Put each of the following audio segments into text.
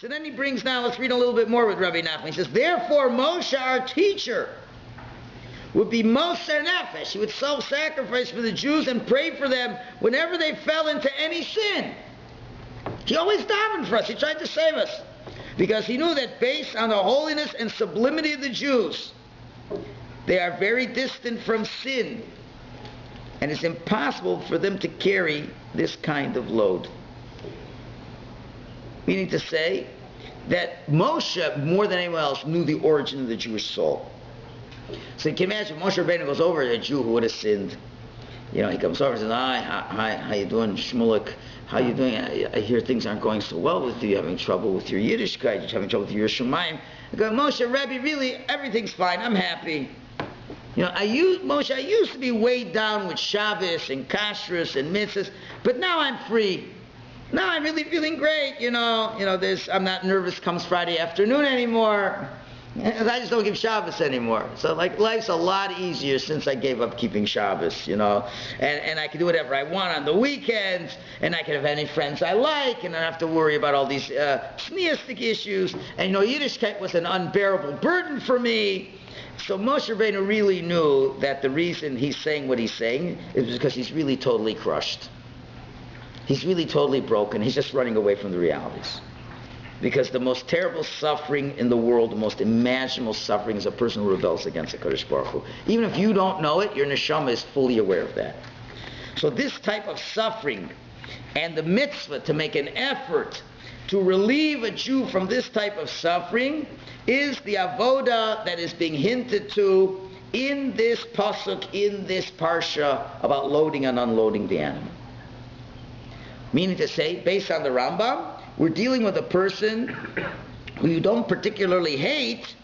So then he brings down, let's read a little bit more with Rabbi Nachman. He says, therefore Moshe, our teacher, would be moser nefesh. He would self-sacrifice for the Jews and pray for them whenever they fell into any sin. He always davened for us. He tried to save us. Because he knew that based on the holiness and sublimity of the Jews, they are very distant from sin. And it's impossible for them to carry this kind of load. Meaning to say that Moshe, more than anyone else, knew the origin of the Jewish soul. So you can imagine Moshe Rabbeinu goes over to a Jew who would have sinned. You know, he comes over and says, hi, how you doing, Shmulik? How you doing? I hear things aren't going so well with you. You're having trouble with your Yiddishkeit. You're having trouble with your Shemayim. I go, Moshe, Rabbi, really, everything's fine. I'm happy. You know, Moshe, I used to be weighed down with Shabbos and kashrus and mitzvahs, but now I'm free. Now I'm really feeling great. I'm not nervous comes Friday afternoon anymore. I just don't give Shabbos anymore. So like life's a lot easier since I gave up keeping Shabbos, and I can do whatever I want on the weekends, and I can have any friends I like, and I don't have to worry about all these sneistic issues. And Yiddishkeit was an unbearable burden for me. So Moshe Rabbeinu really knew that the reason he's saying what he's saying is because he's really totally crushed. He's really totally broken. He's just running away from the realities. Because the most terrible suffering in the world, the most imaginable suffering, is a person who rebels against the Kadosh Baruch Hu. Even if you don't know it, your neshama is fully aware of that. So this type of suffering and the mitzvah to make an effort to relieve a Jew from this type of suffering is the avoda that is being hinted to in this pasuk, in this parsha, about loading and unloading the animal. Meaning to say, based on the Rambam, we're dealing with a person who you don't particularly hate,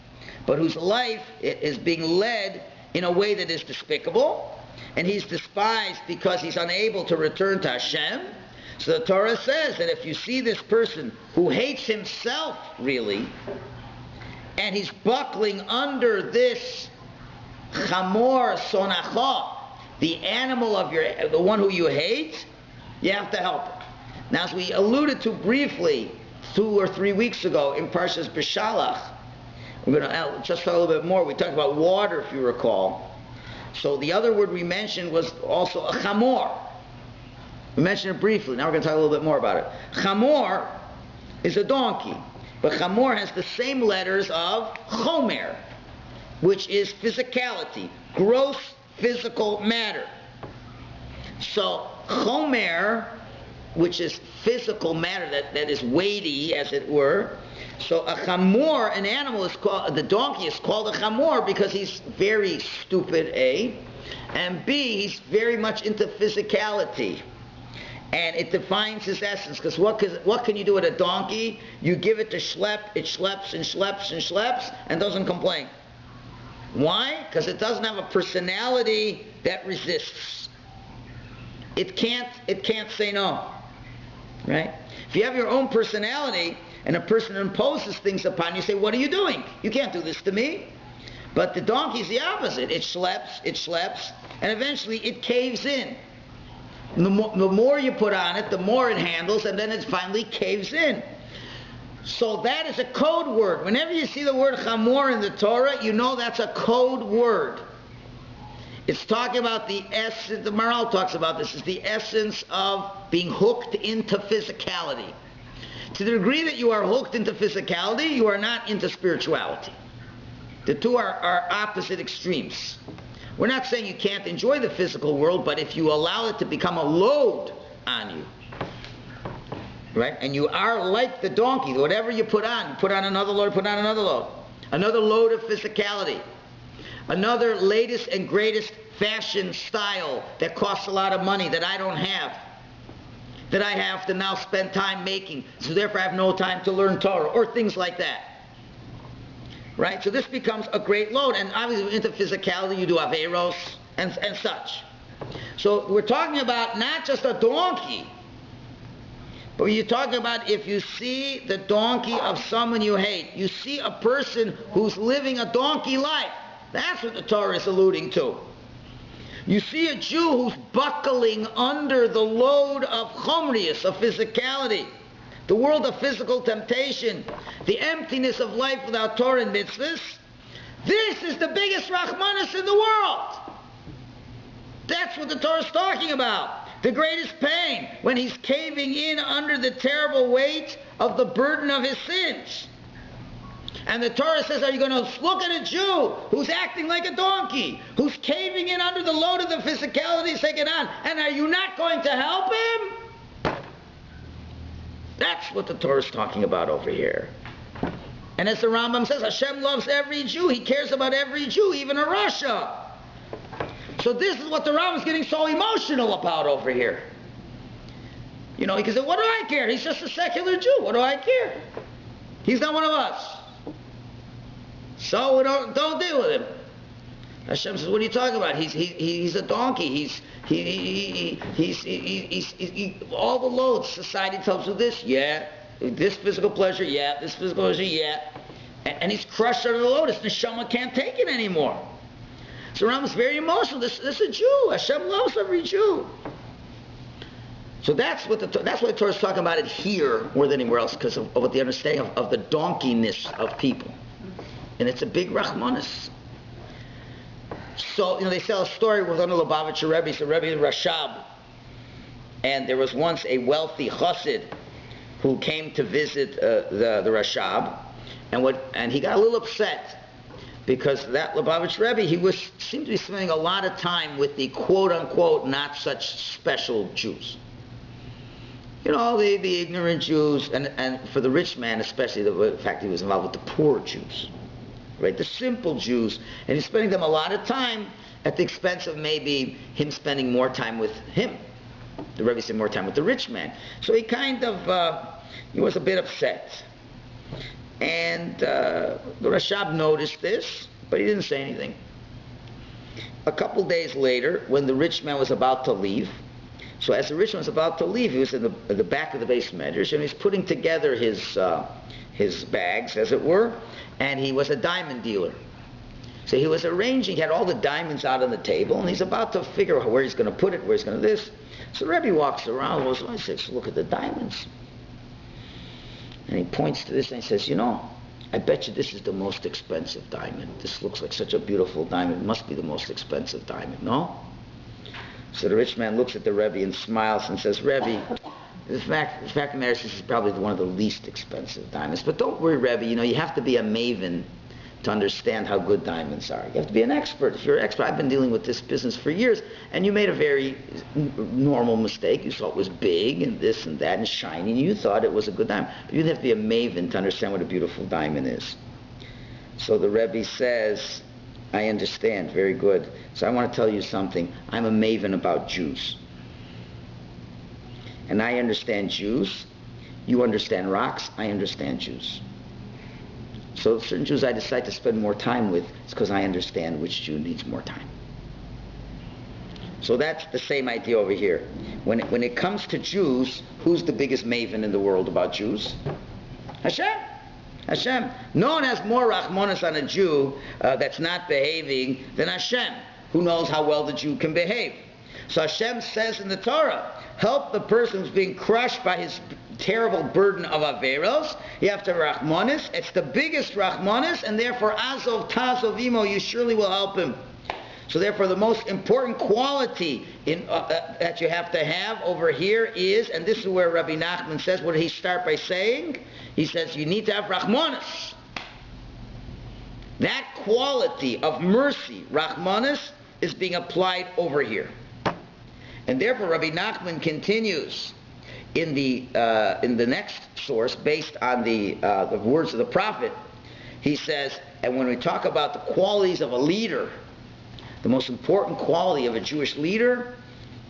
but whose life is being led in a way that is despicable, and he's despised because he's unable to return to Hashem. So the Torah says that if you see this person who hates himself, really, and he's buckling under this chamor sonacha, the animal of the one who you hate, you have to help him. Now, as we alluded to briefly 2 or 3 weeks ago in Parshas B'Shalach, we're going to just talk a little bit more. We talked about water, if you recall. So the other word we mentioned was also a chamor. We mentioned it briefly. Now we're going to talk a little bit more about it. Chamor is a donkey, but chamor has the same letters of chomer, which is physicality, gross physical matter. So chomer, which is physical matter that is weighty, as it were. So a chamor, an animal is called, the donkey is called a chamor because he's very stupid, A, and B, he's very much into physicality. And it defines his essence, because what can you do with a donkey? You give it to schlep, it schleps and schleps and schleps and doesn't complain. Why? Because it doesn't have a personality that resists. It can't say no. Right? If you have your own personality and a person imposes things upon you, say, what are you doing? You can't do this to me. But the donkey's the opposite. It schleps, and eventually it caves in. And the more you put on it, the more it handles, and then it finally caves in. So that is a code word. Whenever you see the word chamor in the Torah, you know that's a code word. It's talking about the essence, the Maharal talks about this, is the essence of being hooked into physicality. To the degree that you are hooked into physicality, you are not into spirituality. The two are opposite extremes. We're not saying you can't enjoy the physical world, but if you allow it to become a load on you, right? And you are like the donkey, whatever you put on another load, put on another load of physicality. Another latest and greatest fashion style that costs a lot of money that I don't have, that I have to now spend time making, so therefore I have no time to learn Torah, or things like that. Right? So this becomes a great load, and obviously into physicality you do averos and such. So we're talking about not just a donkey, but you're talking about if you see the donkey of someone you hate, you see a person who's living a donkey life. That's what the Torah is alluding to. You see a Jew who's buckling under the load of chomrius, of physicality, the world of physical temptation, the emptiness of life without Torah and mitzvahs, this is the biggest Rahmanas in the world. That's what the Torah is talking about. The greatest pain, when he's caving in under the terrible weight of the burden of his sins. And the Torah says, are you going to look at a Jew who's acting like a donkey, who's caving in under the load of the physicality he's taking on, and are you not going to help him? That's what the Torah is talking about over here. And as the Rambam says, Hashem loves every Jew. He cares about every Jew, even a Russia. So this is what the Rambam is getting so emotional about over here. You know, he can say, what do I care? He's just a secular Jew. What do I care? He's not one of us. So we don't deal with him. Hashem says, what are you talking about? He's a donkey. He's all the loads. Society tells you this, yeah. This physical pleasure, yeah. This physical pleasure, yeah. And he's crushed under the load. His neshama can't take it anymore. So Rambam's very emotional. This is a Jew. Hashem loves every Jew. So that's what the Torah is talking about it here more than anywhere else, because of what the understanding of the donkeyness of people. And it's a big Rahmanas. So, they tell a story with one of Lubavitcher Rebbe. He's a Rebbe in Rashab. And there was once a wealthy chassid who came to visit the Rashab. And he got a little upset, because that Lubavitcher Rebbe, seemed to be spending a lot of time with the quote-unquote not such special Jews. The ignorant Jews, and for the rich man especially, the fact he was involved with the poor Jews, right? The simple Jews. And he's spending them a lot of time at the expense of maybe him spending more time with him. The Rebbe spent more time with the rich man. So he kind of, he was a bit upset. And the Rashab noticed this, but he didn't say anything. A couple days later, when the rich man was about to leave, so as the rich man was about to leave, he was in the back of the base medrash, and he's putting together his bags, as it were, and he was a diamond dealer. So he was arranging, he had all the diamonds out on the table, and he's about to figure out where he's going to put it, where he's going to do this. So the Rebbe walks around, and says, look at the diamonds. And he points to this and he says, I bet you this is the most expensive diamond. This looks like such a beautiful diamond. It must be the most expensive diamond, no? So the rich man looks at the Rebbe and smiles and says, Rebbe, the fact of the matter is this is probably one of the least expensive diamonds. But don't worry, Rebbe, you have to be a maven to understand how good diamonds are. You have to be an expert. If you're an expert, I've been dealing with this business for years, and you made a very normal mistake. You thought it was big and this and that and shiny, and you thought it was a good diamond. But you'd have to be a maven to understand what a beautiful diamond is. So the Rebbe says, I understand, very good. So I want to tell you something. I'm a maven about Jews. And I understand Jews. You understand rocks. I understand Jews. So certain Jews I decide to spend more time with, it's because I understand which Jew needs more time. So that's the same idea over here. When it comes to Jews, who's the biggest maven in the world about Jews? Hashem. Hashem. No one has more Rahmanas on a Jew that's not behaving than Hashem, who knows how well the Jew can behave. So Hashem says in the Torah, help the person who's being crushed by his terrible burden of Averos. You have to Rahmanis. It's the biggest Rahmanis, and therefore Azov Tazov Imo, you surely will help him. So therefore the most important quality that you have to have over here is, and this is where Rabbi Nachman says, what did he start by saying? He says you need to have Rahmanis. That quality of mercy, Rahmanis, is being applied over here. And therefore Rabbi Nachman continues in the next source, based on the words of the prophet. He says, and when we talk about the qualities of a leader, the most important quality of a Jewish leader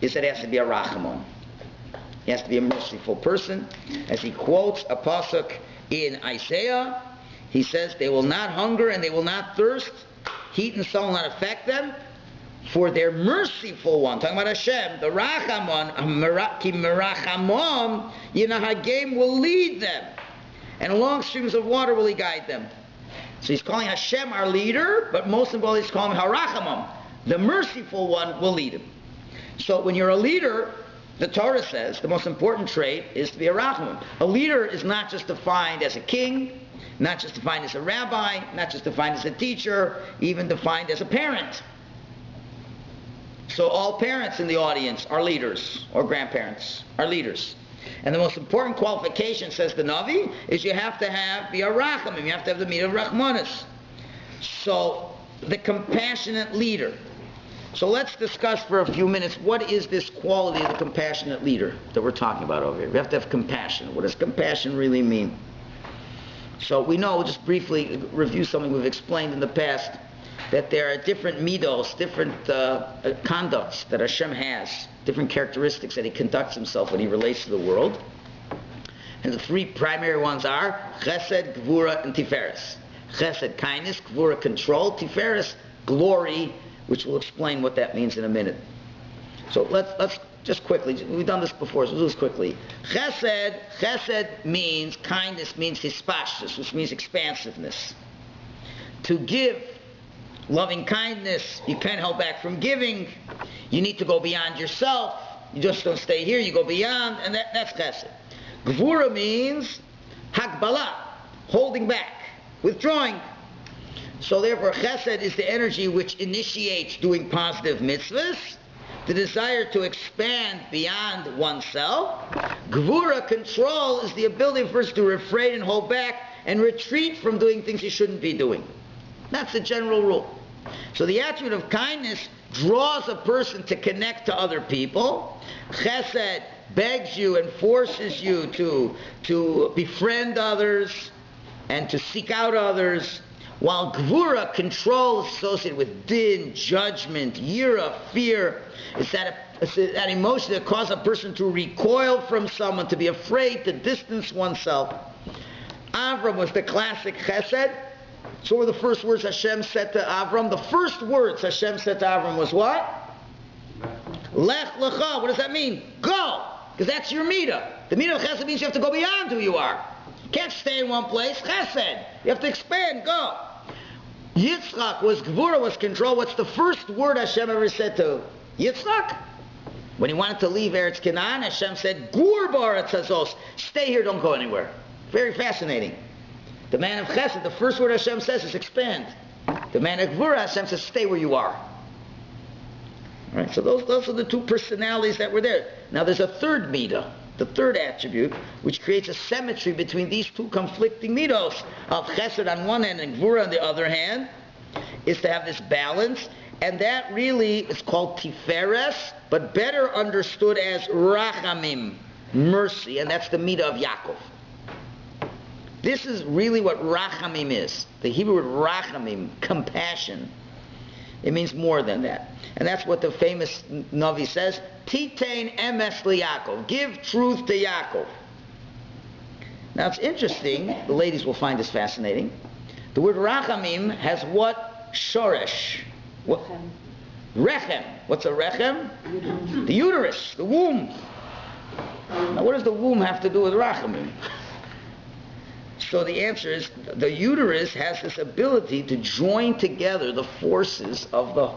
is that he has to be a rachamon. He has to be a merciful person. As he quotes a pasuk in Isaiah, he says, they will not hunger and they will not thirst. Heat and sun will not affect them. For their merciful one, talking about Hashem, the Rachamon, ki merachamon, Yinahagim will lead them, and along streams of water will he guide them. So he's calling Hashem our leader, but most of all he's calling him Harachamon, the merciful one will lead him. So when you're a leader, The Torah says the most important trait is to be a rachamim. A leader is not just defined as a king, not just defined as a rabbi, not just defined as a teacher, even defined as a parent. So all parents in the audience are leaders, or grandparents are leaders. And the most important qualification, says the Navi, is you have to be a rachamim. You have to have the meat of rachmanis. So the compassionate leader. So let's discuss for a few minutes, what is this quality of the compassionate leader that we're talking about over here? We have to have compassion. What does compassion really mean? So we know, just briefly review something we've explained in the past, that there are different midos, different conducts that Hashem has, different characteristics that he conducts himself when he relates to the world. And the three primary ones are chesed, gvura, and tiferes. Chesed, kindness; gvura, control; tiferes, glory, which we'll explain what that means in a minute. So let's just quickly, we've done this before, so we'll do this quickly. Chesed means, kindness means hispashtus, which means expansiveness. To give, loving kindness, you can't hold back from giving. You need to go beyond yourself. You just don't stay here, you go beyond, and that's chesed. Gvura means hakbala, holding back, withdrawing. So therefore, chesed is the energy which initiates doing positive mitzvahs, the desire to expand beyond oneself. Gvura, control, is the ability first to refrain and hold back and retreat from doing things you shouldn't be doing. That's the general rule. So the attribute of kindness draws a person to connect to other people. Chesed begs you and forces you to befriend others and to seek out others. While gvura, control, is associated with din, judgment, yira, fear. It's that emotion that causes a person to recoil from someone, to be afraid, to distance oneself. Avram was the classic chesed. So what were the first words Hashem said to Avram? The first words Hashem said to Avram was what? Lech lecha. What does that mean? Go! Because that's your midah. The midah of chesed means you have to go beyond who you are. You can't stay in one place. Chesed. You have to expand. Go. Yitzchak was gvura, was control. What's the first word Hashem ever said to Yitzchak? When he wanted to leave Eretz Canaan, Hashem said, Gur ba'aretz hazos. Stay here, don't go anywhere. Very fascinating. The man of chesed, the first word Hashem says is expand. The man of gvura, Hashem says, stay where you are. All right, so those are the two personalities that were there. Now there's a third midah, the third attribute, which creates a symmetry between these two conflicting midos of chesed on one hand and gvura on the other hand, is to have this balance, and that really is called tiferes, but better understood as rachamim, mercy, and that's the midah of Yaakov. This is really what rachamim is. The Hebrew word rachamim, compassion. It means more than that. And that's what the famous Navi says, Titein emes liYaakov, give truth to Yaakov. Now it's interesting, the ladies will find this fascinating. The word rachamim has what shoresh? What? Rechem. What's a rechem? The uterus, the womb. Now what does the womb have to do with rachamim? So the answer is, the uterus has this ability to join together the forces of the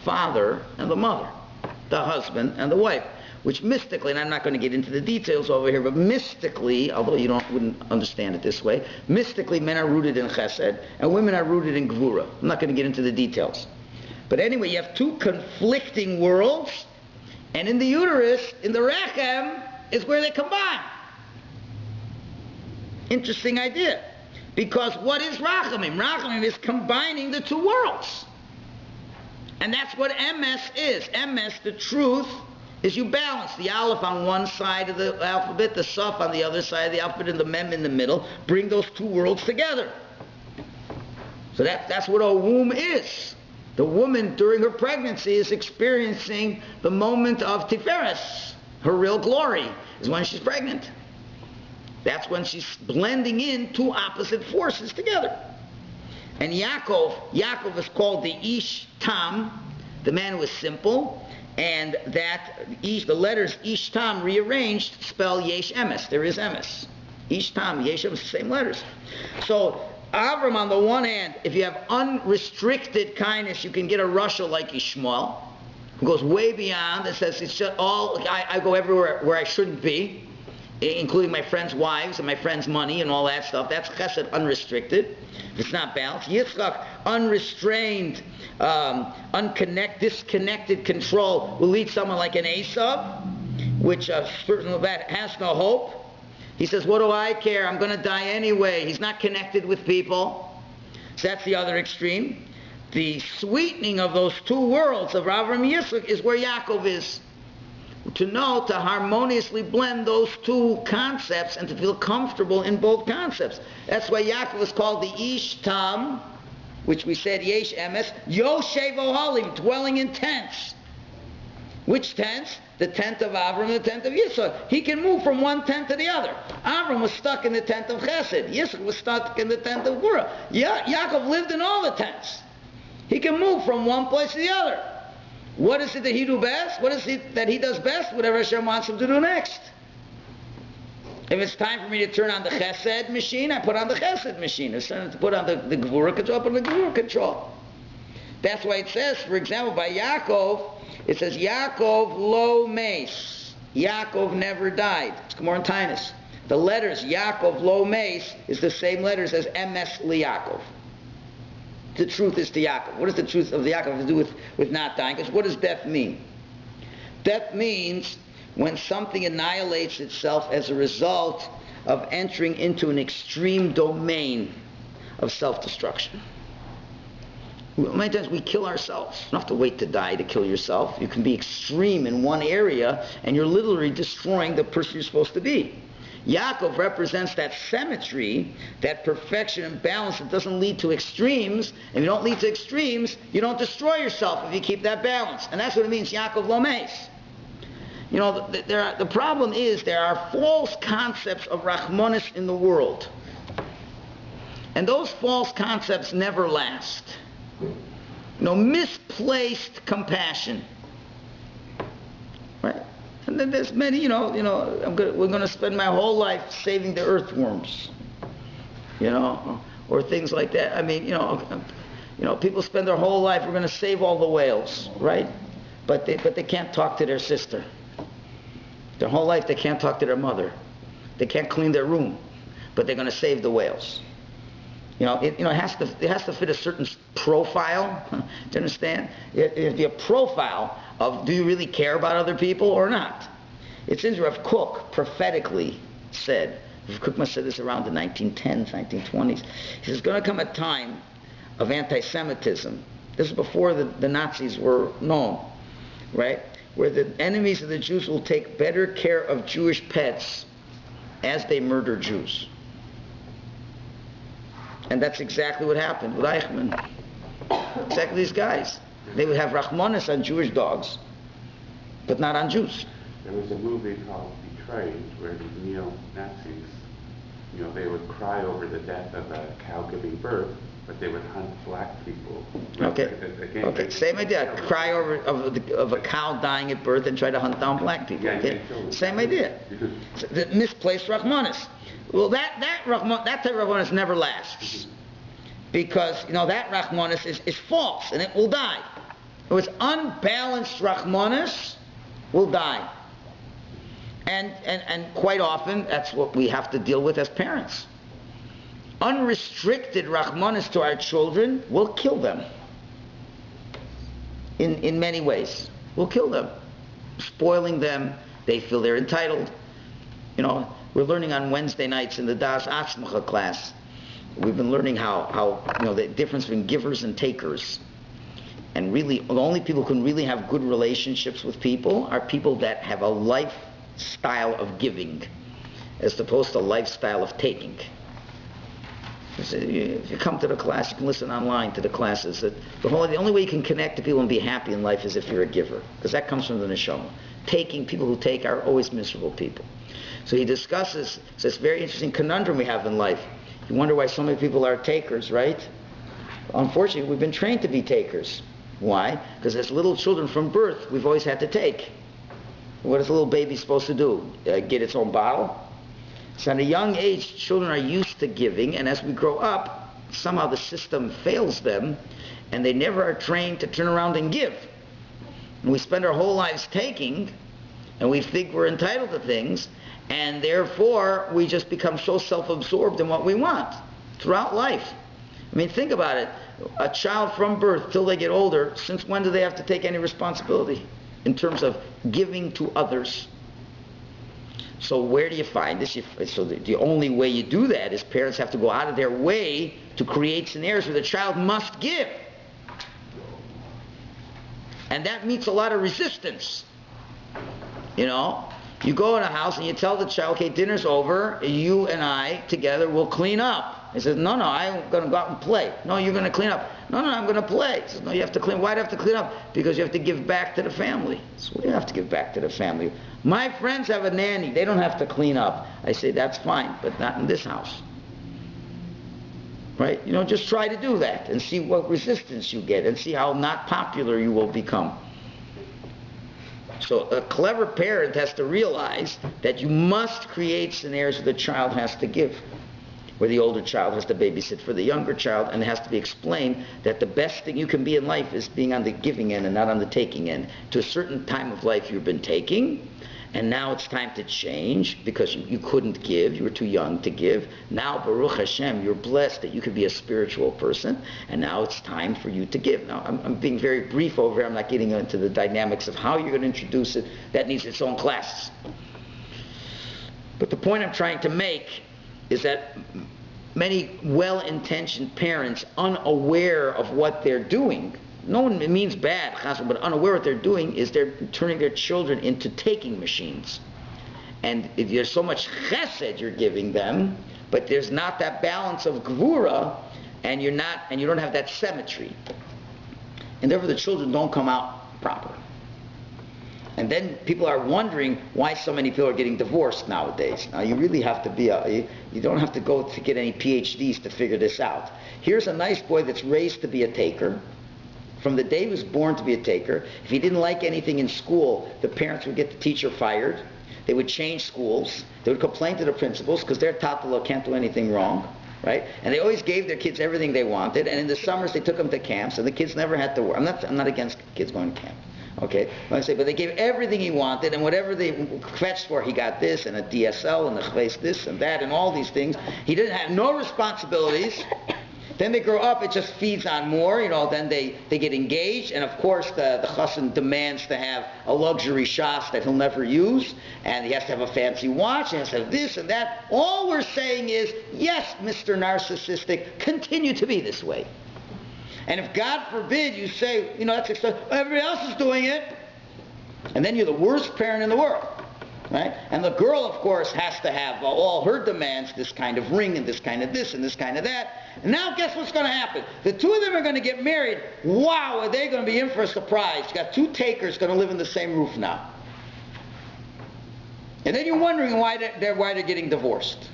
father and the mother, the husband and the wife, which mystically, and I'm not going to get into the details over here, but mystically, although you wouldn't understand it this way, mystically men are rooted in chesed and women are rooted in gvura. I'm not going to get into the details. But anyway, you have two conflicting worlds, and in the uterus, in the rechem, is where they combine. Interesting idea. Because what is rachamim? Rachamim is combining the two worlds. And that's what emes is. Emes, the truth, is you balance the aleph on one side of the alphabet, the saf on the other side of the alphabet, and the mem in the middle. Bring those two worlds together. So that's what a womb is. The woman during her pregnancy is experiencing the moment of tiferes. Her real glory is when she's pregnant. That's when she's blending in two opposite forces together. And Yaakov is called the Ish Tam, the man who is simple, and that the letters Ish Tam rearranged spell Yesh Emes. There is Emes. Ish Tam, Yesh Emes, the same letters. So Avram, on the one hand, if you have unrestricted kindness, you can get a Russia like Ishmael. It goes way beyond. It says it's just all, I go everywhere where I shouldn't be, including my friends' wives and my friends' money and all that stuff. That's chesed unrestricted. It's not balanced. Yitzchak, unrestrained, disconnected control will lead someone like an Esau, which certain of that has no hope. He says, what do I care? I'm going to die anyway. He's not connected with people. So that's the other extreme. The sweetening of those two worlds of Avraham and Yitzchak is where Yaakov is. To harmoniously blend those two concepts and to feel comfortable in both concepts. That's why Yaakov is called the Ish Tam, which we said Yesh Emes, Yoshev Ohalim, dwelling in tents. Which tents? The tent of Avram and the tent of Yitzchak. He can move from one tent to the other. Avram was stuck in the tent of Chesed. Yitzchak was stuck in the tent of Gvura. Yaakov lived in all the tents. He can move from one place to the other. What is it that he do best? What is it that he does best? Whatever Hashem wants him to do next. If it's time for me to turn on the Chesed machine, I put on the Chesed machine. If it's time to put on the Gvura control, I put on the Gvura control. That's why it says, for example, by Yaakov, it says, Yaakov lo meis. Yaakov never died. It's Gemara in Tainus. The letters Yaakov lo meis is the same letters as Emes li Yaakov. The truth is to Yaakov. What does the truth of the Yaakov have to do with not dying? Because what does death mean? Death means when something annihilates itself as a result of entering into an extreme domain of self-destruction. Many times we kill ourselves. You don't have to wait to die to kill yourself. You can be extreme in one area and you're literally destroying the person you're supposed to be. Yaakov represents that symmetry, that perfection and balance that doesn't lead to extremes. If you don't lead to extremes, you don't destroy yourself if you keep that balance. And that's what it means, Yaakov lo meis. You know, the problem is there are false concepts of Rachmanis in the world. And those false concepts never last. You know, misplaced compassion. Right? And then there's many, we're going to spend my whole life saving the earthworms. Or things like that. I mean, people spend their whole life, we're going to save all the whales, right? But they can't talk to their sister. Their whole life they can't talk to their mother. They can't clean their room, but they're going to save the whales. It has to fit a certain profile. Do you understand? It has to be a profile of, do you really care about other people or not? It's interesting. Rav Kook prophetically said, Rav Kook must have said this around the 1910s, 1920s. He says, there's going to come a time of anti-Semitism. This is before the Nazis were known, right? Where the enemies of the Jews will take better care of Jewish pets as they murder Jews. And that's exactly what happened with Eichmann. Exactly these guys. They would have Rachmanis on Jewish dogs, but not on Jews. There was a movie called Betrayed where the neo-Nazis, they would cry over the death of a cow giving birth, but they would hunt black people. Okay. Same idea. Cry over of a cow dying at birth and try to hunt down black people. Okay? Same idea. The misplaced Rachmanis. Well, that type of Rachmanis never lasts. Because, that Rachmanis is false and it will die. It's unbalanced Rachmanis will die. And quite often, that's what we have to deal with as parents. Unrestricted Rachmanis to our children will kill them. In many ways. Will kill them. Spoiling them. They feel they're entitled. We're learning on Wednesday nights in the Das Atzmacha class. We've been learning how the difference between givers and takers. And really, the only people who can really have good relationships with people are people that have a lifestyle of giving as opposed to a lifestyle of taking. If you come to the class, you can listen online to the classes. The only way you can connect to people and be happy in life is if you're a giver, because that comes from the neshama. People who take are always miserable people. So he discusses this very interesting conundrum we have in life. You wonder why so many people are takers, right? Unfortunately, we've been trained to be takers. Why? Because as little children from birth, we've always had to take. What is a little baby supposed to do? Get its own bottle? So at a young age, children are used to giving, and as we grow up, somehow the system fails them, and they never are trained to turn around and give. And we spend our whole lives taking, and we think we're entitled to things, and therefore we just become so self-absorbed in what we want throughout life. I mean, think about it. A child from birth till they get older, since when do they have to take any responsibility in terms of giving to others? So where do you find this? So the only way you do that is parents have to go out of their way to create scenarios where the child must give. And that meets a lot of resistance. You know, you go in a house and you tell the child, okay, dinner's over, you and I together will clean up. He says, no, I'm going to go out and play. No, you're going to clean up. No, I'm going to play. He says, no, you have to clean. Why do you have to clean up? Because you have to give back to the family. So we have to give back to the family. My friends have a nanny. They don't have to clean up. I say, that's fine, but not in this house. Right? You know, just try to do that and see what resistance you get and see how not popular you will become. So a clever parent has to realize that you must create scenarios where the child has to give, where the older child has to babysit for the younger child, and it has to be explained that the best thing you can be in life is being on the giving end and not on the taking end. To a certain time of life you've been taking, and now it's time to change because you couldn't give, you were too young to give. Now, Baruch Hashem, you're blessed that you could be a spiritual person, and now it's time for you to give. Now, I'm being very brief over here. I'm not getting into the dynamics of how you're going to introduce it. That needs its own classes. But the point I'm trying to make is that many well-intentioned parents, unaware of what they're doing, no one means bad, but unaware what they're doing is they're turning their children into taking machines. And if there's so much chesed you're giving them, but there's not that balance of gvura, and you don't have that symmetry. And therefore the children don't come out proper. And then people are wondering why so many people are getting divorced nowadays. Now you really have to be you don't have to go to get any PhDs to figure this out. Here's a nice boy that's raised to be a taker. From the day he was born to be a taker. If he didn't like anything in school, the parents would get the teacher fired. They would change schools. They would complain to the principals because their tatalo can't do anything wrong, right? And they always gave their kids everything they wanted. And in the summers they took them to camps, and the kids never had to work. I'm not against kids going to camp, okay? But they gave everything he wanted, and whatever they fetched for, he got this and a DSL and a chveis this and that and all these things. He didn't have no responsibilities. Then they grow up, it just feeds on more, then they get engaged, and of course the chassan demands to have a luxury shas that he'll never use, and he has to have a fancy watch, and he has to have this and that. All we're saying is, yes, Mr. Narcissistic, continue to be this way. And if God forbid you say, that's expensive, everybody else is doing it, and then you're the worst parent in the world. Right? And the girl, of course, has to have all her demands, this kind of ring and this kind of this and this kind of that. And now guess what's going to happen? The two of them are going to get married. Wow, are they going to be in for a surprise? You got two takers going to live in the same roof now. And then you're wondering why they're getting divorced.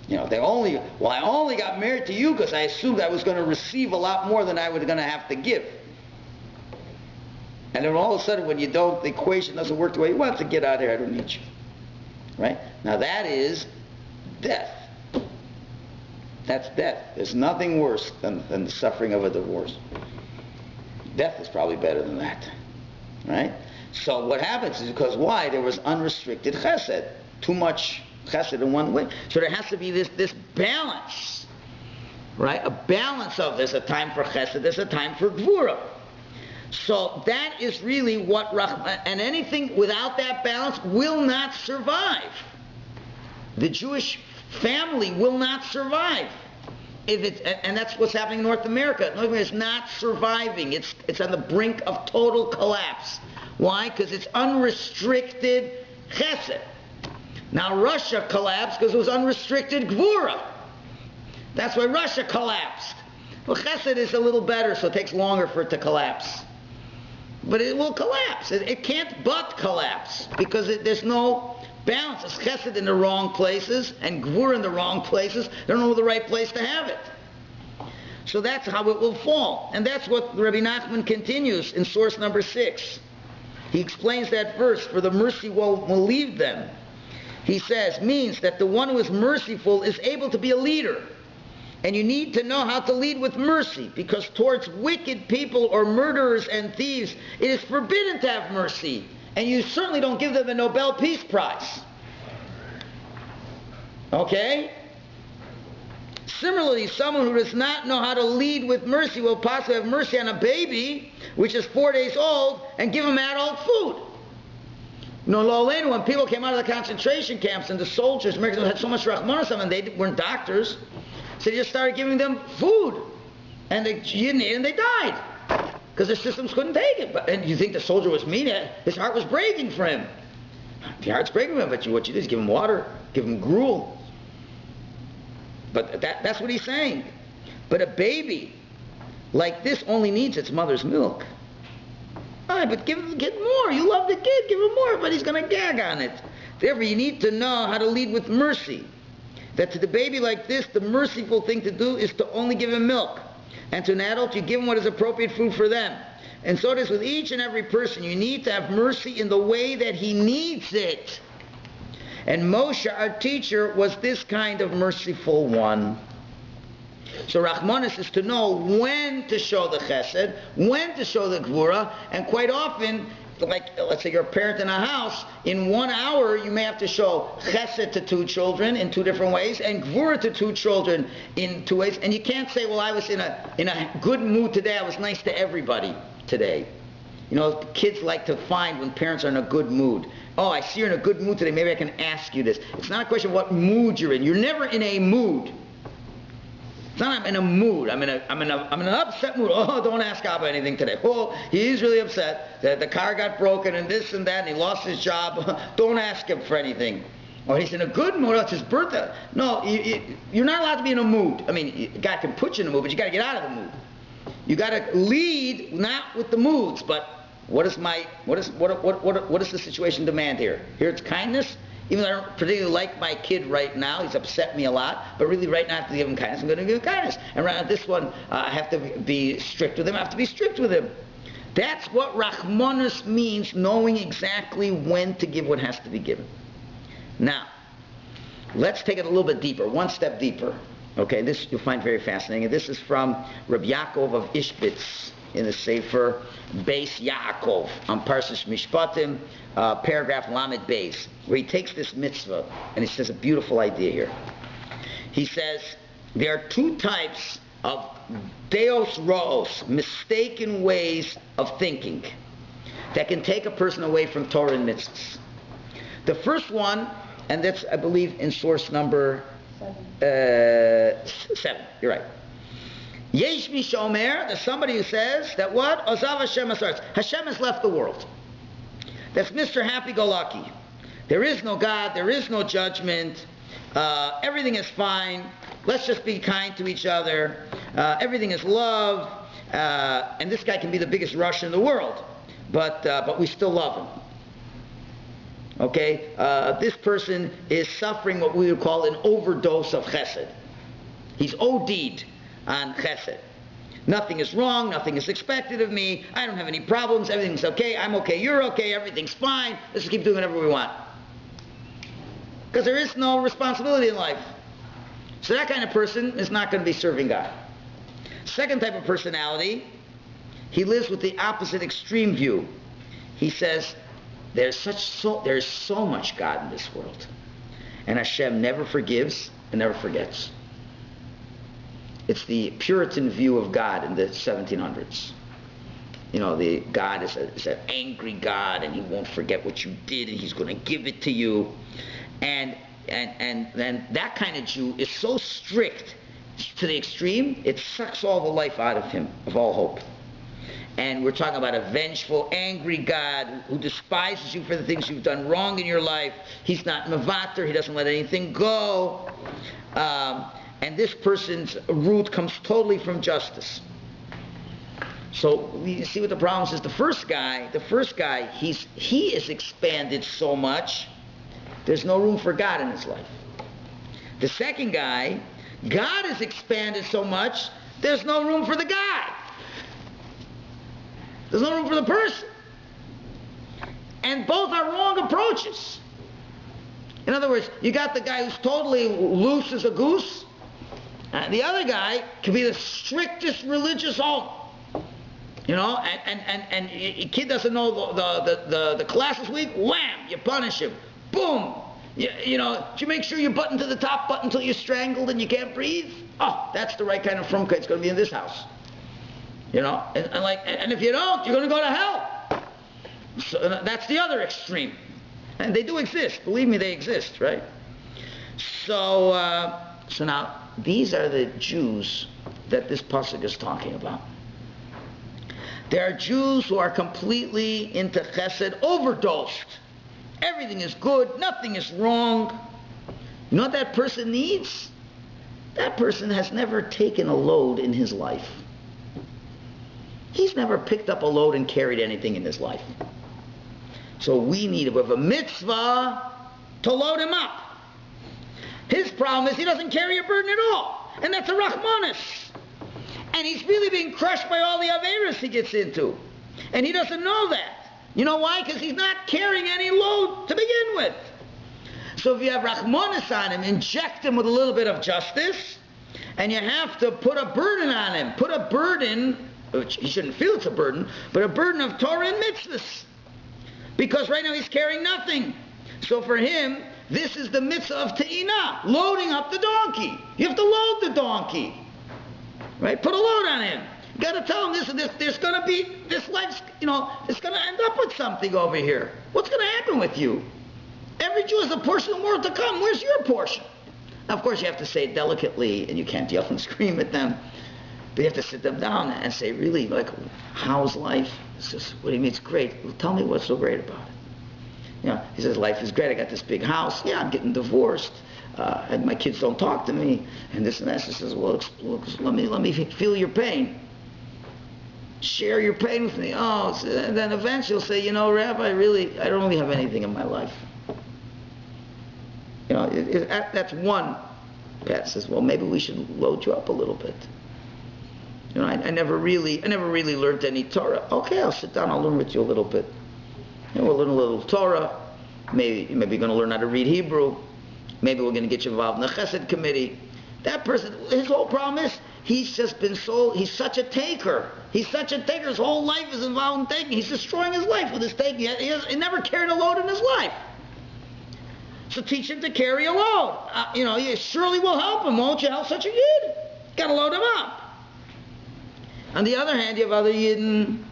I only got married to you because I assumed I was going to receive a lot more than I was going to have to give. And then all of a sudden, when the equation doesn't work the way you want to, get out of here, I don't need you. Right? Now that is death. That's death. There's nothing worse than the suffering of a divorce. Death is probably better than that. Right? So what happens is because why? There was unrestricted chesed. Too much chesed in one way. So there has to be this balance. Right? A balance of there's a time for chesed, there's a time for gvura. So that is really what Rahman, and anything without that balance will not survive. The Jewish family will not survive. And that's what's happening in North America. North America is not surviving. It's on the brink of total collapse. Why? Because it's unrestricted chesed. Now Russia collapsed because it was unrestricted gvura. That's why Russia collapsed. Well, chesed is a little better, so it takes longer for it to collapse. But it will collapse. It can't but collapse because there's no balance. It's chesed in the wrong places and gvura in the wrong places. They don't know the right place to have it. So that's how it will fall. And that's what Rabbi Nachman continues in source number 6. He explains that verse, for the mercy will leave them. He says, means that the one who is merciful is able to be a leader. And you need to know how to lead with mercy, because towards wicked people or murderers and thieves, it is forbidden to have mercy. And you certainly don't give them the Nobel Peace Prize. Okay? Similarly, someone who does not know how to lead with mercy will possibly have mercy on a baby, which is 4 days old, and give him adult food. No, Lolene, when people came out of the concentration camps and the soldiers, Americans had so much Rahmanas on them, they weren't doctors, so they just started giving them food. And they died. Because their systems couldn't take it. And you think the soldier was mean? His heart was breaking for him. The heart's breaking for him, but what you do is give him water, give him gruel. But that's what he's saying. But a baby like this only needs its mother's milk. All right, but give the kid more. You love the kid, give him more, but he's going to gag on it. Therefore, you need to know how to lead with mercy. That to the baby like this, the merciful thing to do is to only give him milk. And to an adult, you give him what is appropriate food for them. And so it is with each and every person. You need to have mercy in the way that he needs it. And Moshe, our teacher, was this kind of merciful one. So Rachmanis is to know when to show the chesed, when to show the gvura, and quite often, like let's say you're a parent in a house, in 1 hour you may have to show chesed to 2 children in 2 different ways, and gvura to 2 children in 2 ways. And you can't say, well, I was in a good mood today, I was nice to everybody today. You know, kids like to find when parents are in a good mood. Oh, I see you're in a good mood today, maybe I can ask you this. It's not a question of what mood you're in. You're never in a mood. It's not I'm in a mood. I'm in an upset mood. Oh, don't ask Abba anything today. Oh, he's really upset that the car got broken and this and that and he lost his job. Don't ask him for anything. Or he's in a good mood. Oh, it's his birthday. No, you're not allowed to be in a mood. I mean, God can put you in a mood, but you got to get out of the mood. You got to lead not with the moods, but what is the situation demand here? Here it's kindness. Even though I don't particularly like my kid right now, he's upset me a lot, but really right now I have to give him kindness, I'm going to give him kindness. And right now this one, I have to be strict with him, I have to be strict with him. That's what Rachmanis means, knowing exactly when to give what has to be given. Now, let's take it a little bit deeper, one step deeper. Okay, this you'll find very fascinating. This is from Rabbi Yaakov of Ishbitz in the Sefer Beis Yaakov on Parshas Mishpatim, paragraph Lamed Beis, where he takes this mitzvah and he says a beautiful idea here. He says there are 2 types of deos roos, mistaken ways of thinking, that can take a person away from Torah and mitzvahs. The first one, and that's I believe in source number 7. You're right. Yesh mi shomer, there's somebody who says that what? Ozav Hashem asarts. Hashem has left the world. That's Mr. Happy-Go-Lucky. There is no God, there is no judgment, everything is fine, let's just be kind to each other, everything is love, and this guy can be the biggest Russian in the world, but we still love him. Okay? This person is suffering what we would call an overdose of chesed. He's OD'd on chesed. Nothing is wrong, nothing is expected of me, I don't have any problems, everything's okay, I'm okay, you're okay, everything's fine, let's just keep doing whatever we want. Because there is no responsibility in life. So that kind of person is not going to be serving God. Second type of personality, he lives with the opposite extreme view. He says, there's so much God in this world. And Hashem never forgives and never forgets. It's the Puritan view of God in the 1700s. You know, the God is an angry God, and he won't forget what you did, and he's going to give it to you. And then that kind of Jew is so strict to the extreme, it sucks all the life out of him, of all hope. And we're talking about a vengeful, angry God who despises you for the things you've done wrong in your life. He's not mevater, he doesn't let anything go. And this person's root comes totally from justice. So you see what the problem is. The first guy, he is expanded so much, there's no room for God in his life. The second guy, God is expanded so much, there's no room for the guy. There's no room for the person. And both are wrong approaches. In other words, you got the guy who's totally loose as a goose, The other guy could be the strictest religious home. You know, and a kid doesn't know the class this week, wham, you punish him. Boom. You know, you make sure you button to the top button until you're strangled and you can't breathe. Oh, that's the right kind of frumkeit it's going to be in this house. You know, and if you don't, you're going to go to hell. So that's the other extreme. And they do exist. Believe me, they exist, right? So now, these are the Jews that this pasuk is talking about. There are Jews who are completely into chesed, overdosed. Everything is good, nothing is wrong. You know what that person needs? That person has never taken a load in his life. He's never picked up a load and carried anything in his life. So we need a mitzvah to load him up. His problem is he doesn't carry a burden at all. And that's a rachmanis. And he's really being crushed by all the averos he gets into. And he doesn't know that. You know why? Because he's not carrying any load to begin with. So if you have rachmanis on him, inject him with a little bit of justice, and you have to put a burden on him. Put a burden, which he shouldn't feel it's a burden, but a burden of Torah and mitzvahs. Because right now he's carrying nothing. So for him, this is the mitzvah of te'ina, loading up the donkey. You have to load the donkey. Right? Put a load on him. You got to tell him there's going to be, this life's, you know, it's going to end up with something over here. What's going to happen with you? Every Jew has a portion of the world to come. Where's your portion? Now, of course, you have to say it delicately, and you can't yell and scream at them. But you have to sit them down and say, really, like, how's life? He says, what do you mean it's great? Well, tell me what's so great about it. You know, he says, life is great. I got this big house. Yeah, I'm getting divorced. And my kids don't talk to me. And this and that. She says, well, let me feel your pain. Share your pain with me. Oh, and then eventually he'll say, you know, Rabbi, really, I don't really have anything in my life. You know, that's one. Pat says, well, maybe we should load you up a little bit. You know, I never really learned any Torah. Okay, I'll sit down. I'll learn with you a little bit. You know, we'll learn a little Torah. Maybe you're going to learn how to read Hebrew. Maybe we're going to get you involved in the Chesed committee. That person, his whole problem is he's just been he's such a taker. He's such a taker. His whole life is involved in taking. He's destroying his life with his taking. He never carried a load in his life. So teach him to carry a load. You know, you surely will help him, won't you? Help such a yid. Got to load him up. On the other hand, you have other yidden,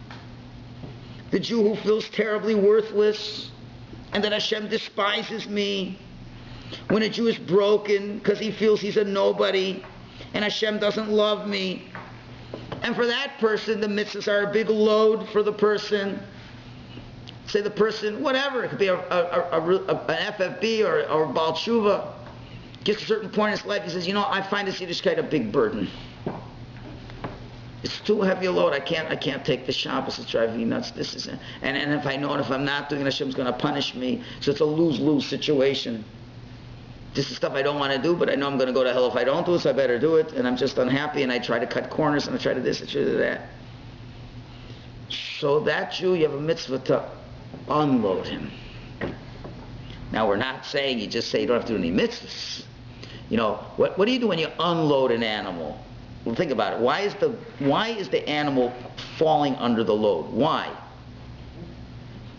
the Jew who feels terribly worthless, and that Hashem despises me. When a Jew is broken because he feels he's a nobody, and Hashem doesn't love me. And for that person, the mitzvahs are a big load for the person. Say the person, whatever, it could be an FFB or a Baal Tshuva, gets to a certain point in his life, he says, you know, I find this Yiddishkeit a big burden. It's too heavy a load. I can't take the Shabbos. It's driving me nuts. This is, and if I know it, if I'm not doing it, Hashem's going to punish me. So it's a lose-lose situation. This is stuff I don't want to do, but I know I'm going to go to hell if I don't do it, so I better do it. And I'm just unhappy, and I try to cut corners, and I try to this, and try to that. So that Jew, you have a mitzvah to unload him. Now, we're not saying you just say you don't have to do any mitzvahs. You know, what do you do when you unload an animal? Well, think about it. Why is the animal falling under the load? Why?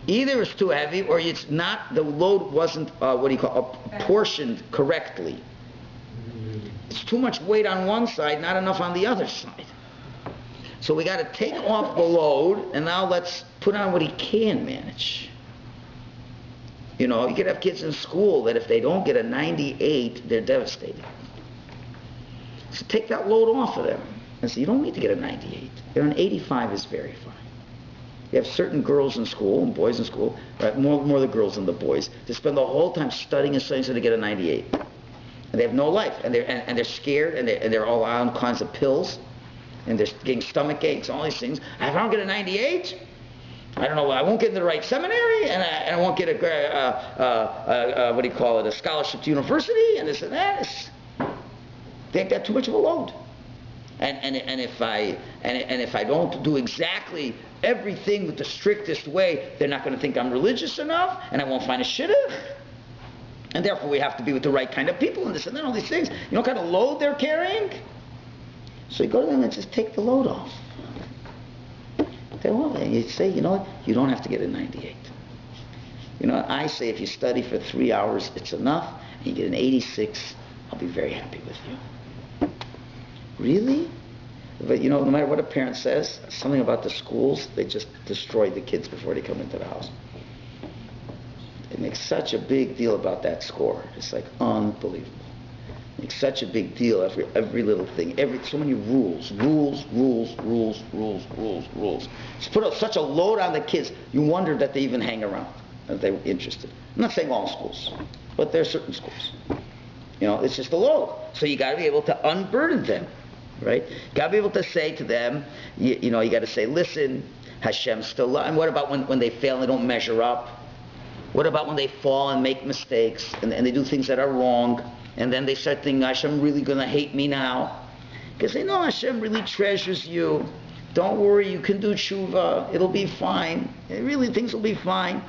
Either it's too heavy, or it's not. The load wasn't apportioned correctly. It's too much weight on one side, not enough on the other side. So we got to take off the load, and now let's put on what he can manage. You know, you could have kids in school that if they don't get a 98, they're devastated. So take that load off of them and say, you don't need to get a 98. An 85 is very fine. You have certain girls in school and boys in school, right, more the girls than the boys, they spend the whole time studying and studying so they get a 98. And they have no life, and they're scared, and they're all on all kinds of pills, and they're getting stomach aches, all these things. If I don't get a 98, I don't know, I won't get into the right seminary, and I won't get a scholarship to university, and this and that. They think that's too much of a load. And if I don't do exactly everything with the strictest way, they're not going to think I'm religious enough, and I won't find a shidduch. And therefore we have to be with the right kind of people and this and that, all these things. You know what kind of load they're carrying? So you go to them and just take the load off. And you say, you know what, you don't have to get a 98. You know, I say if you study for 3 hours, it's enough, and you get an 86, I'll be very happy with you. Really? But you know, no matter what a parent says, something about the schools, they just destroy the kids before they come into the house. They make such a big deal about that score. It's like unbelievable. Make such a big deal every little thing, so many rules. Just put such a load on the kids. You wonder that they even hang around, that they were interested. I'm not saying all schools, but there are certain schools. You know, it's just a load. So you got to be able to unburden them, right? You got to be able to say to them, you know, you got to say, listen, Hashem's still love. And what about when they fail and they don't measure up? What about when they fall and make mistakes and they do things that are wrong? And then they start thinking, Hashem really going to hate me now? Because they know Hashem really treasures you. Don't worry, you can do tshuva. It'll be fine. Really, things will be fine.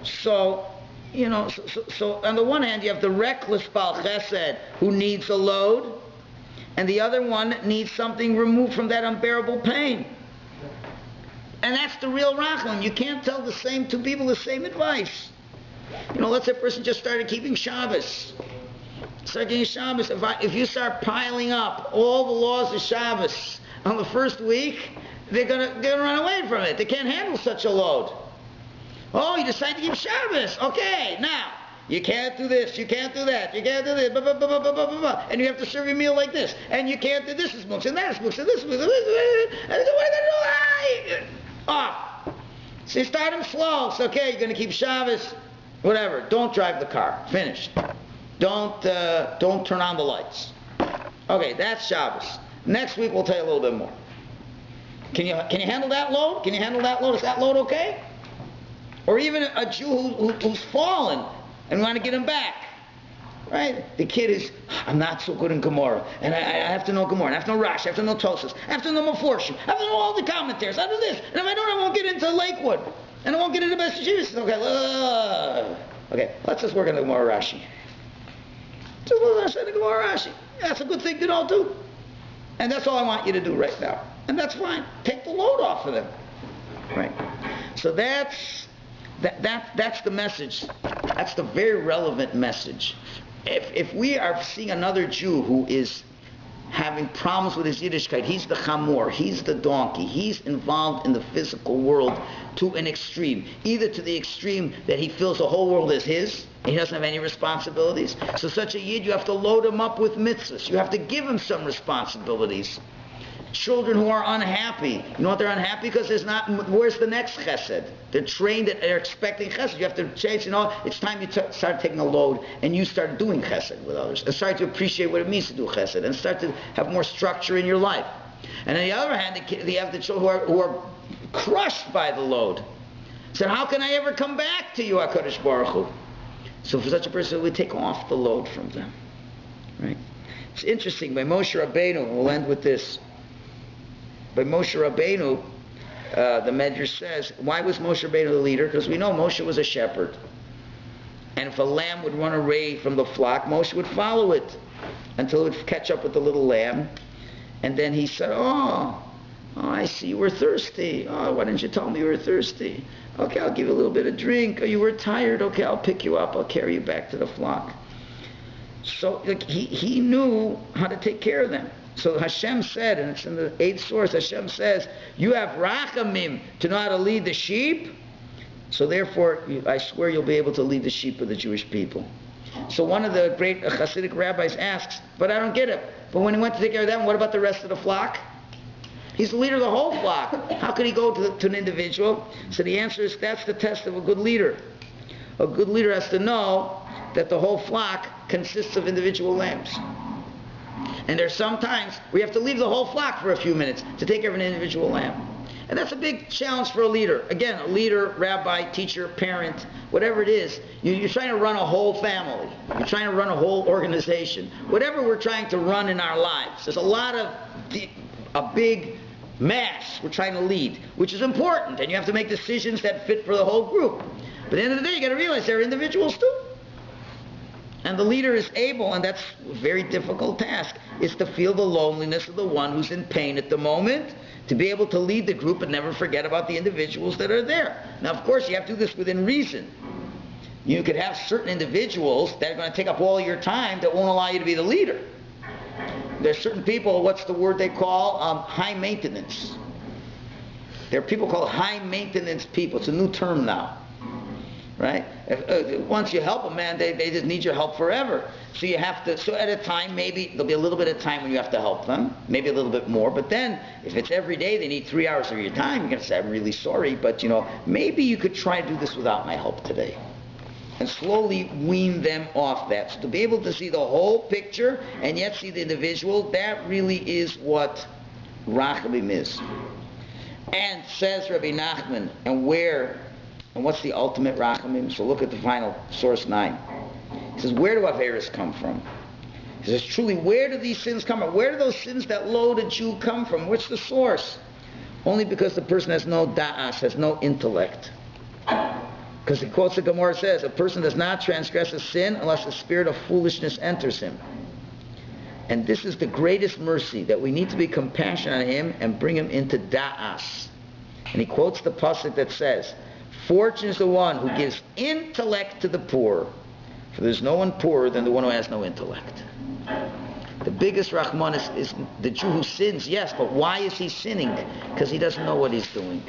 So, you know, so on the one hand, you have the reckless Baal Chesed who needs a load, and the other one needs something removed from that unbearable pain. And that's the real Rachman. You can't tell the same two people the same advice. You know, let's say a person just started keeping Shabbos. If you start piling up all the laws of Shabbos on the first week, they're gonna run away from it. They can't handle such a load. Oh, you decide to keep Shabbos. Okay, now you can't do this, you can't do that, you can't do this, blah, blah, blah, blah, blah, blah, blah. And you have to serve your meal like this, and you can't do this is and that is and this is and off. So you start them slow. It's okay. You're gonna keep Shabbos, whatever. Don't drive the car. Finished. Don't turn on the lights. Okay, that's Shabbos. Next week we'll tell you a little bit more. Can you handle that load? Can you handle that load? Is that load okay? Or even a Jew who's fallen and want to get him back, right? The kid is, I'm not so good in Gemara, and I have to know Gemara, I have to know Rashi, I have to know Tosas, I have to know Meforshim, I have to know all the commentaries, I have to do this, and if I don't, I won't get into Lakewood, and I won't get into Best Yeshivas. Okay, let's just work on the Gemara Rashi. That's a good thing to know too. And that's all I want you to do right now. And that's fine. Take the load off of them. Right? So that's the message. That's the very relevant message. If we are seeing another Jew who is having problems with his Yiddishkeit, he's the chamor, he's the donkey, he's involved in the physical world to an extreme. Either to the extreme that he feels the whole world is his, he doesn't have any responsibilities. So such a Yid, you have to load him up with mitzvahs. You have to give him some responsibilities. Children who are unhappy, you know what they're unhappy because there's not, where's the next chesed? They're trained that they're expecting chesed. You have to change, you know, it's time you start taking a load and you start doing chesed with others and start to appreciate what it means to do chesed and start to have more structure in your life. And on the other hand, you have the children who are crushed by the load. So how can I ever come back to you, HaKadosh Baruch Hu? So for such a person, we take off the load from them. Right? It's interesting, by Moshe Rabbeinu, we'll end with this. By Moshe Rabbeinu, the Medrash says, why was Moshe Rabbeinu the leader? Because we know Moshe was a shepherd. And if a lamb would run away from the flock, Moshe would follow it until it would catch up with the little lamb. And then he said, oh, I see you were thirsty. Oh, why didn't you tell me you were thirsty? Okay, I'll give you a little bit of drink. Oh, you were tired. Okay, I'll pick you up. I'll carry you back to the flock. So he knew how to take care of them. So Hashem said, and it's in the 8th source, Hashem says, you have rachamim to know how to lead the sheep, so therefore I swear you'll be able to lead the sheep of the Jewish people. So one of the great Hasidic rabbis asks, but I don't get it. But when he went to take care of them, what about the rest of the flock? He's the leader of the whole flock. How could he go to an individual? So the answer is, that's the test of a good leader. A good leader has to know that the whole flock consists of individual lambs. And there's some times where you have to leave the whole flock for a few minutes to take care of an individual lamb. And that's a big challenge for a leader. Again, a leader, rabbi, teacher, parent, whatever it is, you're trying to run a whole family. You're trying to run a whole organization. Whatever we're trying to run in our lives, there's a big mass we're trying to lead, which is important, and you have to make decisions that fit for the whole group. But at the end of the day, you got to realize they're individuals too. And the leader is able, and that's a very difficult task, is to feel the loneliness of the one who's in pain at the moment, to be able to lead the group and never forget about the individuals that are there. Now, of course, you have to do this within reason. You could have certain individuals that are going to take up all your time that won't allow you to be the leader. There's certain people, what's the word they call? High maintenance. There are people called high maintenance people. It's a new term now. Right? Once you help a man, they just need your help forever. So you have to, so at a time, maybe there'll be a little bit of time when you have to help them, maybe a little bit more, but then if it's every day they need 3 hours of your time, you're going to say, I'm really sorry, but maybe you could try to do this without my help today. And slowly wean them off that. So to be able to see the whole picture and yet see the individual, that really is what Rachamim is. And says Rabbi Nachman, and what's the ultimate Rachamim? So look at the final source 9. He says, where do Averis come from? He says, truly, where do these sins come from? Where do those sins that load a Jew come from? What's the source? Only because the person has no da'as, has no intellect. Because the quotes the Gemara says, a person does not transgress a sin unless the spirit of foolishness enters him. And this is the greatest mercy, that we need to be compassionate on him and bring him into da'as. And he quotes the pasuk that says, fortunate is the one who gives intellect to the poor, for there's no one poorer than the one who has no intellect. The biggest Rahman is the Jew who sins, yes, but why is he sinning? Because he doesn't know what he's doing.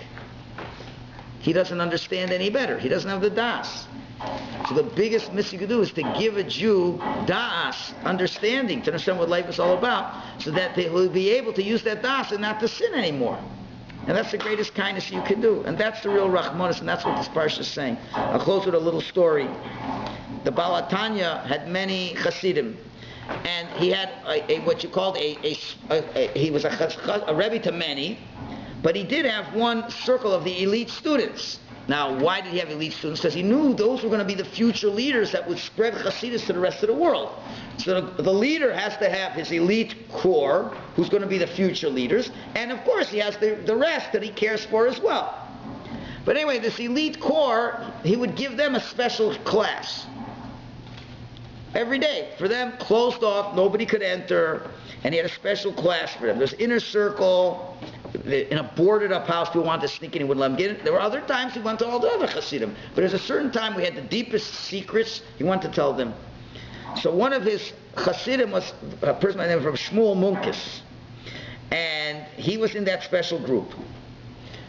He doesn't understand any better. He doesn't have the das. So the biggest mitzvah you could do is to give a Jew das, understanding, to understand what life is all about, so that they will be able to use that das and not to sin anymore. And that's the greatest kindness you can do. And that's the real Rahmanis, and that's what this parsha is saying. I'll close with a little story. The Baal HaTanya had many Hasidim, and he had what you called he was a Rebbe to many, but he did have one circle of the elite students. Now, why did he have elite students? Because he knew those were going to be the future leaders that would spread Hasidus to the rest of the world. So the leader has to have his elite core, who's going to be the future leaders, and of course he has the rest that he cares for as well. But anyway, this elite core, he would give them a special class. Every day. For them, closed off, nobody could enter, and he had a special class for them. There's inner circle. In a boarded up house, people wanted to sneak in, he wouldn't let them get in. There were other times he went to all the other Hasidim. But there's a certain time we had the deepest secrets, he wanted to tell them. So one of his Hasidim was a person by the name of Shmuel Munkis. And he was in that special group.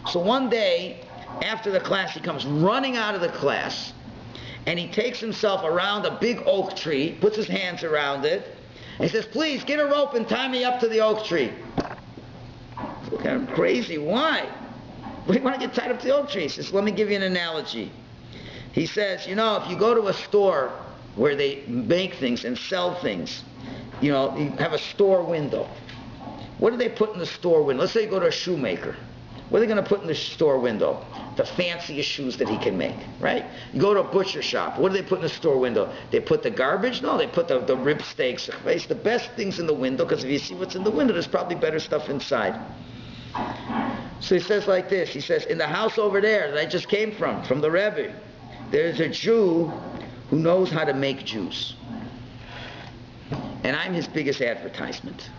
So one day, after the class, he comes running out of the class, and he takes himself around a big oak tree, puts his hands around it, and he says, please, get a rope and tie me up to the oak tree. Look at him, crazy. Why? What do you want to get tied up to the oak tree? He says, let me give you an analogy. He says, if you go to a store where they make things and sell things, you have a store window. What do they put in the store window? Let's say you go to a shoemaker. What are they going to put in the store window? The fanciest shoes that he can make, right? You go to a butcher shop. What do they put in the store window? They put the garbage? No, they put the rib steaks, the best things in the window, because if you see what's in the window, there's probably better stuff inside. So he says like this. He says, in the house over there that I just came from the Rebbe, there's a Jew who knows how to make Jews. And I'm his biggest advertisement.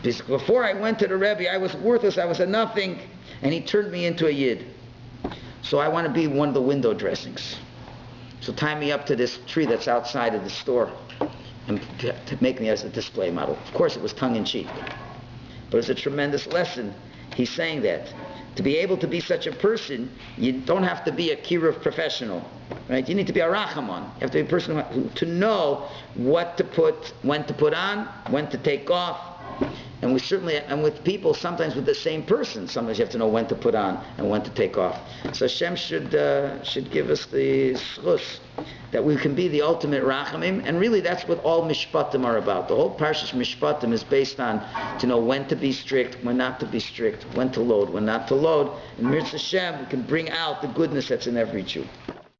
Because before I went to the Rebbe, I was worthless, I was a nothing, and he turned me into a Yid. So I want to be one of the window dressings. So tie me up to this tree that's outside of the store and to make me as a display model. Of course, it was tongue-in-cheek. But it's a tremendous lesson. He's saying that. To be able to be such a person, you don't have to be a kiruv professional. Right? You need to be a rachaman. You have to be a person to know what to put, when to put on, when to take off. And we certainly, and with people, sometimes with the same person, sometimes you have to know when to put on and when to take off. So Hashem should give us the schus that we can be the ultimate rachamim, and really that's what all Mishpatim are about. The whole Parshas Mishpatim is based on to know when to be strict, when not to be strict, when to load, when not to load. And Mirz Hashem, we can bring out the goodness that's in every Jew.